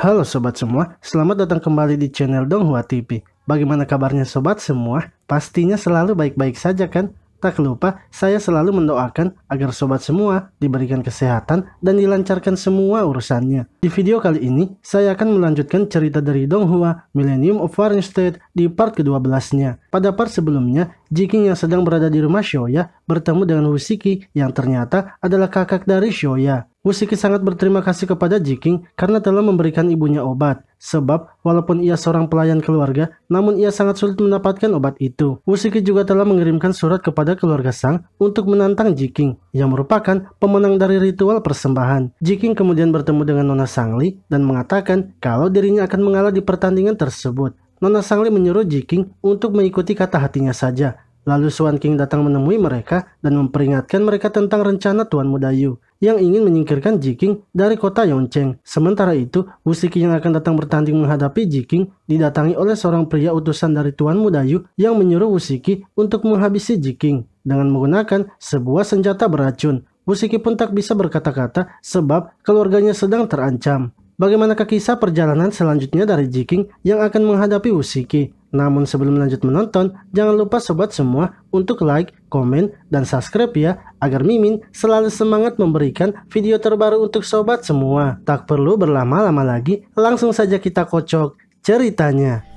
Halo sobat semua, selamat datang kembali di channel Donghua TV. Bagaimana kabarnya sobat semua? Pastinya selalu baik-baik saja kan? Tak lupa, saya selalu mendoakan agar sobat semua diberikan kesehatan dan dilancarkan semua urusannya. Di video kali ini, saya akan melanjutkan cerita dari Donghua Millennium of Foreign State di part ke-12-nya. Pada part sebelumnya, Jiking yang sedang berada di rumah Shoya bertemu dengan Wusiki yang ternyata adalah kakak dari Shoya. Wusiki sangat berterima kasih kepada Jiking karena telah memberikan ibunya obat. Sebab walaupun ia seorang pelayan keluarga, namun ia sangat sulit mendapatkan obat itu. Wusiki juga telah mengirimkan surat kepada keluarga Sang untuk menantang Jiking, yang merupakan pemenang dari ritual persembahan. Jiking kemudian bertemu dengan Nona Sangli dan mengatakan kalau dirinya akan mengalah di pertandingan tersebut. Nona Sangli menyuruh Jiking untuk mengikuti kata hatinya saja. Lalu Swan King datang menemui mereka dan memperingatkan mereka tentang rencana Tuan Muda Yu yang ingin menyingkirkan Jiking dari kota Yongcheng. Sementara itu, Wusiki yang akan datang bertanding menghadapi Jiking didatangi oleh seorang pria utusan dari Tuan Muda Yu yang menyuruh Wusiki untuk menghabisi Jiking dengan menggunakan sebuah senjata beracun. Wusiki pun tak bisa berkata-kata sebab keluarganya sedang terancam. Bagaimanakah kisah perjalanan selanjutnya dari Jiking yang akan menghadapi Wusiki? Namun sebelum lanjut menonton, jangan lupa sobat semua untuk like, komen, dan subscribe ya, agar Mimin selalu semangat memberikan video terbaru untuk sobat semua. Tak perlu berlama-lama lagi, langsung saja kita kocok ceritanya.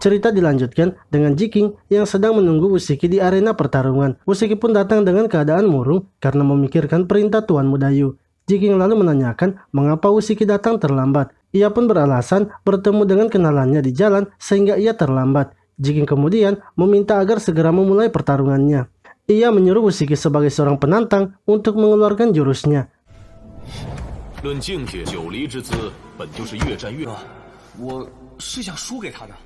Cerita dilanjutkan dengan Jiking yang sedang menunggu Wusiki di arena pertarungan. Wusiki pun datang dengan keadaan murung karena memikirkan perintah Tuan Muda Yu. Jiking lalu menanyakan mengapa Wusiki datang terlambat. Ia pun beralasan bertemu dengan kenalannya di jalan sehingga ia terlambat. Jiking kemudian meminta agar segera memulai pertarungannya. Ia menyuruh Wusiki sebagai seorang penantang untuk mengeluarkan jurusnya.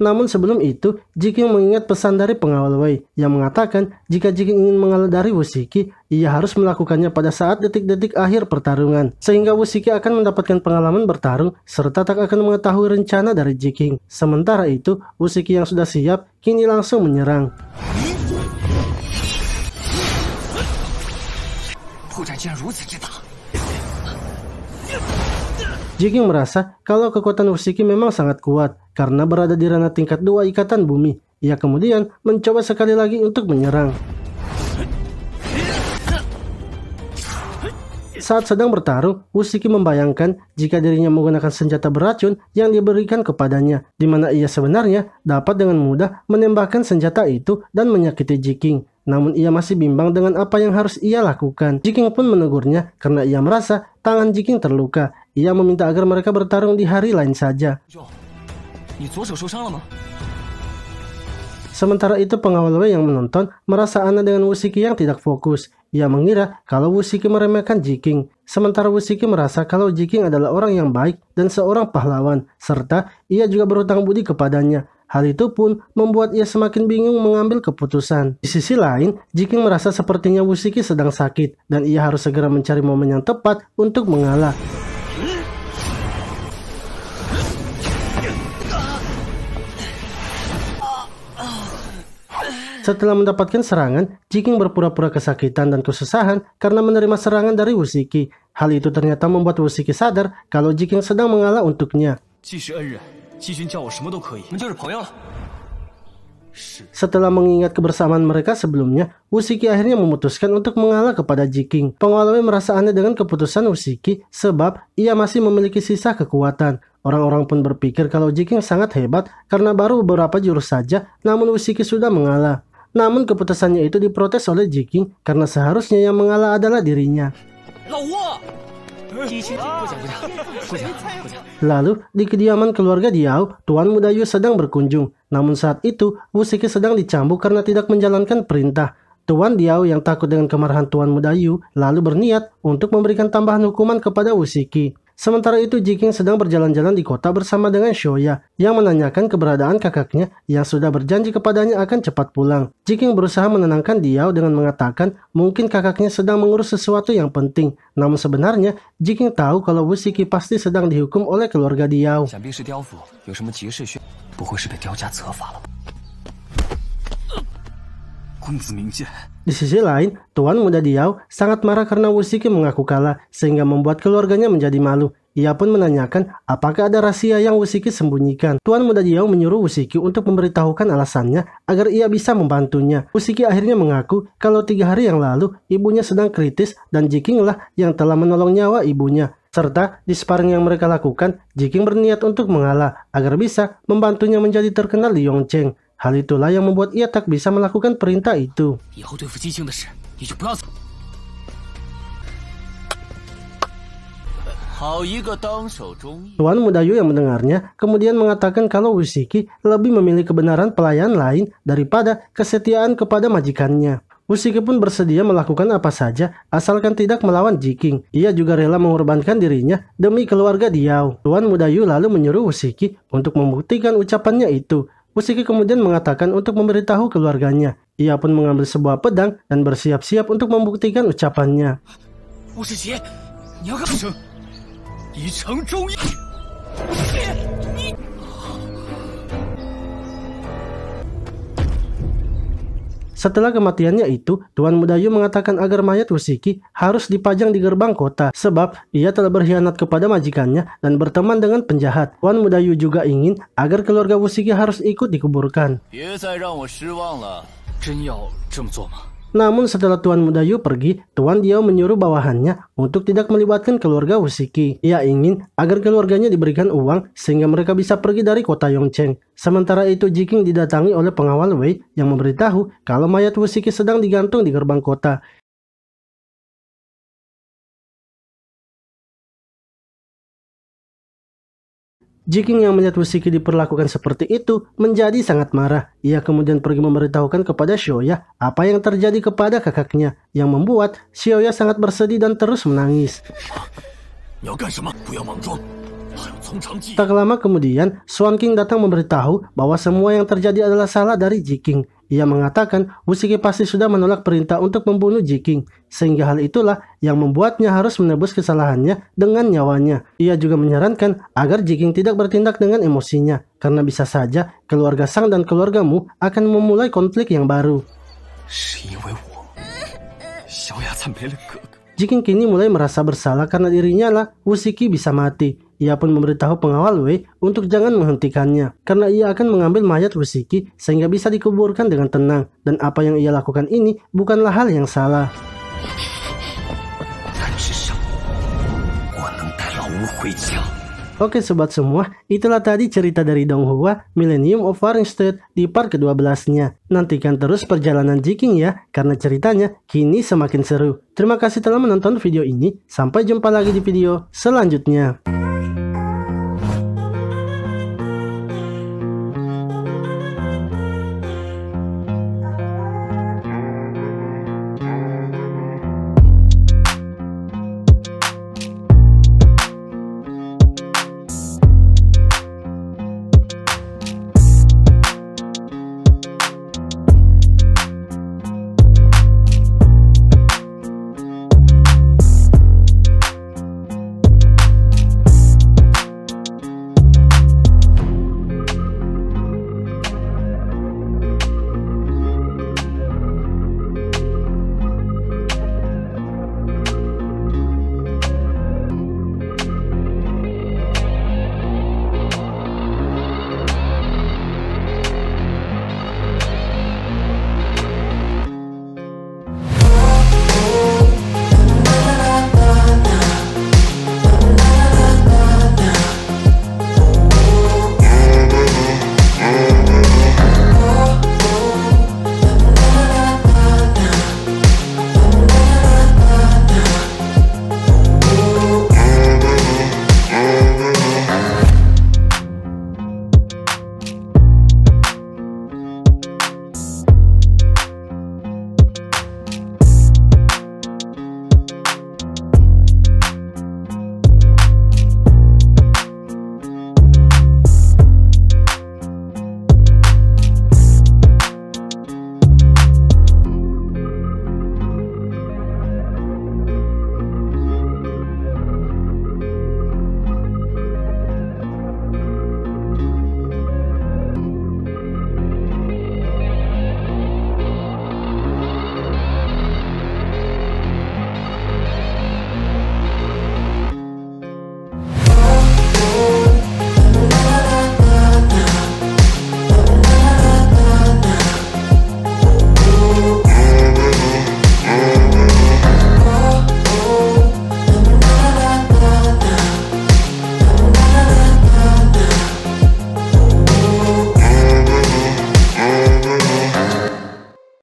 Namun sebelum itu, Jiking mengingat pesan dari pengawal Wei yang mengatakan jika Jiking ingin mengalah dari Wusiki, ia harus melakukannya pada saat detik-detik akhir pertarungan, sehingga Wusiki akan mendapatkan pengalaman bertarung serta tak akan mengetahui rencana dari Jiking. Sementara itu, Wusiki yang sudah siap kini langsung menyerang. Jiking merasa kalau kekuatan Wusiki memang sangat kuat karena berada di ranah tingkat 2 ikatan bumi. Ia kemudian mencoba sekali lagi untuk menyerang. Saat sedang bertarung, Wusiki membayangkan jika dirinya menggunakan senjata beracun yang diberikan kepadanya, di mana ia sebenarnya dapat dengan mudah menembakkan senjata itu dan menyakiti Jiking. Namun ia masih bimbang dengan apa yang harus ia lakukan. Jiking pun menegurnya karena ia merasa tangan Jiking terluka. Ia meminta agar mereka bertarung di hari lain saja. Sementara itu pengawal Wei yang menonton merasa aneh dengan Wusiki yang tidak fokus. Ia mengira kalau Wusiki meremehkan Jiking. Sementara Wusiki merasa kalau Jiking adalah orang yang baik dan seorang pahlawan. Serta ia juga berhutang budi kepadanya. Hal itu pun membuat ia semakin bingung mengambil keputusan. Di sisi lain, Jiking merasa sepertinya Wusiki sedang sakit dan ia harus segera mencari momen yang tepat untuk mengalah. Setelah mendapatkan serangan, Jiking berpura-pura kesakitan dan kesusahan karena menerima serangan dari Wusiki. Hal itu ternyata membuat Wusiki sadar kalau Jiking sedang mengalah untuknya. Setelah mengingat kebersamaan mereka sebelumnya, Wusiki akhirnya memutuskan untuk mengalah kepada Jiking. Pengawal Wei merasa aneh dengan keputusan Wusiki sebab ia masih memiliki sisa kekuatan. Orang-orang pun berpikir kalau Jiking sangat hebat karena baru beberapa jurus saja, namun Wusiki sudah mengalah. Namun keputusannya itu diprotes oleh Jiking karena seharusnya yang mengalah adalah dirinya. Lalu, di kediaman keluarga Diao, Tuan Muda Yu sedang berkunjung. Namun saat itu, Wusiki sedang dicambuk karena tidak menjalankan perintah. Tuan Diao yang takut dengan kemarahan Tuan Muda Yu, lalu berniat untuk memberikan tambahan hukuman kepada Wusiki. Sementara itu Jiking sedang berjalan-jalan di kota bersama dengan Shoya yang menanyakan keberadaan kakaknya yang sudah berjanji kepadanya akan cepat pulang. Jiking berusaha menenangkan Diao dengan mengatakan mungkin kakaknya sedang mengurus sesuatu yang penting. Namun sebenarnya Jiking tahu kalau Wusiki pasti sedang dihukum oleh keluarga Diao. Di sisi lain, Tuan Muda Diao sangat marah karena Wushiki mengaku kalah, sehingga membuat keluarganya menjadi malu. Ia pun menanyakan apakah ada rahasia yang Wushiki sembunyikan. Tuan Muda Diao menyuruh Wushiki untuk memberitahukan alasannya agar ia bisa membantunya. Wushiki akhirnya mengaku kalau 3 hari yang lalu ibunya sedang kritis dan Jiking lah yang telah menolong nyawa ibunya. Serta di sparring yang mereka lakukan, Jiking berniat untuk mengalah agar bisa membantunya menjadi terkenal di Yongcheng. Hal itulah yang membuat ia tak bisa melakukan perintah itu. Tuan Muda Yu yang mendengarnya kemudian mengatakan kalau Wushiki lebih memilih kebenaran pelayan lain daripada kesetiaan kepada majikannya. Wushiki pun bersedia melakukan apa saja asalkan tidak melawan Jiking. Ia juga rela mengorbankan dirinya demi keluarga Diao. Tuan Muda Yu lalu menyuruh Wushiki untuk membuktikan ucapannya itu. Wushiki kemudian mengatakan untuk memberitahu keluarganya. Ia pun mengambil sebuah pedang dan bersiap-siap untuk membuktikan ucapannya. Setelah kematiannya itu, Tuan Muda Yu mengatakan agar mayat Wushiki harus dipajang di gerbang kota sebab ia telah berkhianat kepada majikannya dan berteman dengan penjahat. Tuan Muda Yu juga ingin agar keluarga Wushiki harus ikut dikuburkan. Namun setelah Tuan Muda Yu pergi, Tuan Diao menyuruh bawahannya untuk tidak melibatkan keluarga Wushiki. Ia ingin agar keluarganya diberikan uang sehingga mereka bisa pergi dari kota Yongcheng. Sementara itu Jiking didatangi oleh pengawal Wei yang memberitahu kalau mayat Wushiki sedang digantung di gerbang kota. Jiking yang melihat Wushiki diperlakukan seperti itu menjadi sangat marah. Ia kemudian pergi memberitahukan kepada Xiaoya apa yang terjadi kepada kakaknya, yang membuat Xiaoya sangat bersedih dan terus menangis. Tak lama kemudian, Swan King datang memberitahu bahwa semua yang terjadi adalah salah dari Jiking. Ia mengatakan Wushiki pasti sudah menolak perintah untuk membunuh Jiking, sehingga hal itulah yang membuatnya harus menebus kesalahannya dengan nyawanya. Ia juga menyarankan agar Jiking tidak bertindak dengan emosinya, karena bisa saja keluarga Sang dan keluargamu akan memulai konflik yang baru. Jiking kini mulai merasa bersalah karena dirinya lah Wushiki bisa mati. Ia pun memberitahu pengawal Wei untuk jangan menghentikannya, karena ia akan mengambil mayat Wushiki sehingga bisa dikuburkan dengan tenang, dan apa yang ia lakukan ini bukanlah hal yang salah. Oke sobat semua, itulah tadi cerita dari Donghua Millennium of Warringstead di part ke-12-nya. Nantikan terus perjalanan Jiking ya, karena ceritanya kini semakin seru. Terima kasih telah menonton video ini, sampai jumpa lagi di video selanjutnya.